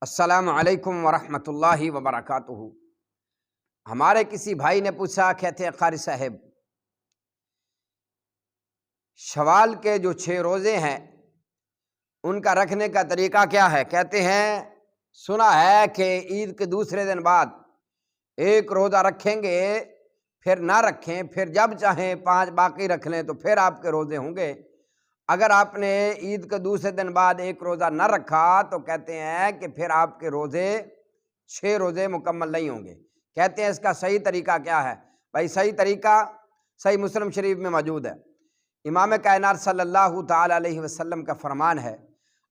السلام علیکم ورحمۃ اللہ وبرکاتہ۔ ہمارے کسی بھائی نے پوچھا، کہتے ہیں قاری صاحب شوال کے جو 6 روزے ہیں ان کا رکھنے کا طریقہ کیا ہے؟ کہتے ہیں سنا ہے کہ عید کے دوسرے دن بعد ایک روزہ رکھیں گے، پھر نہ رکھیں، پھر جب چاہیں 5 باقی رکھ لیں تو پھر آپ کے روزے ہوں گے۔ اگر آپ نے عید کے دوسرے دن بعد ایک روزہ نہ رکھا تو کہتے ہیں کہ پھر آپ کے روزے 6 روزے مکمل نہیں ہوں گے۔ کہتے ہیں اس کا صحیح طریقہ کیا ہے؟ بھائی صحیح طریقہ صحیح مسلم شریف میں موجود ہے۔ امام کائنات صلی اللہ تعالی علیہ وسلم کا فرمان ہے،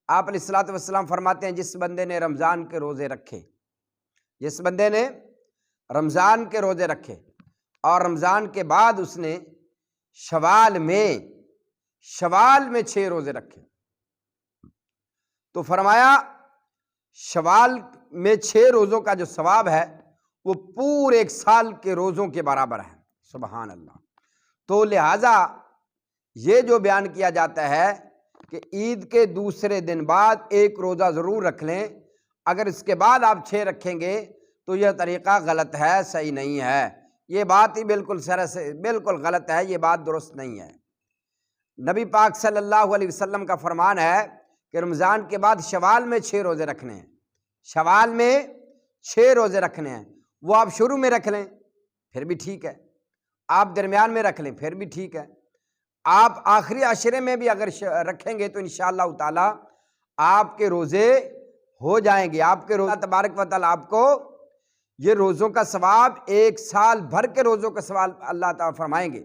آپ علیہ الصلوۃ والسلام فرماتے ہیں جس بندے نے رمضان کے روزے رکھے، جس بندے نے رمضان کے روزے رکھے اور رمضان کے بعد اس نے شوال میں 6 روزے رکھے، تو فرمایا شوال میں 6 روزوں کا جو ثواب ہے وہ پورے 1 سال کے روزوں کے برابر ہے۔ سبحان اللہ۔ تو لہٰذا یہ جو بیان کیا جاتا ہے کہ عید کے دوسرے دن بعد ایک روزہ ضرور رکھ لیں، اگر اس کے بعد آپ 6 رکھیں گے تو یہ طریقہ غلط ہے، صحیح نہیں ہے، یہ بات ہی بالکل غلط ہے، یہ بات درست نہیں ہے۔ نبی پاک صلی اللہ علیہ وسلم کا فرمان ہے کہ رمضان کے بعد شوال میں 6 روزے رکھنے ہیں، شوال میں 6 روزے رکھنے ہیں۔ وہ آپ شروع میں رکھ لیں پھر بھی ٹھیک ہے، آپ درمیان میں رکھ لیں پھر بھی ٹھیک ہے، آپ آخری عشرے میں بھی اگر رکھیں گے تو انشاءاللہ تعالی آپ کے روزے ہو جائیں گے۔ آپ کے روزہ تبارک و تعالی آپ کو یہ روزوں کا ثواب 1 سال بھر کے روزوں کا ثواب اللہ تعالیٰ فرمائیں گے۔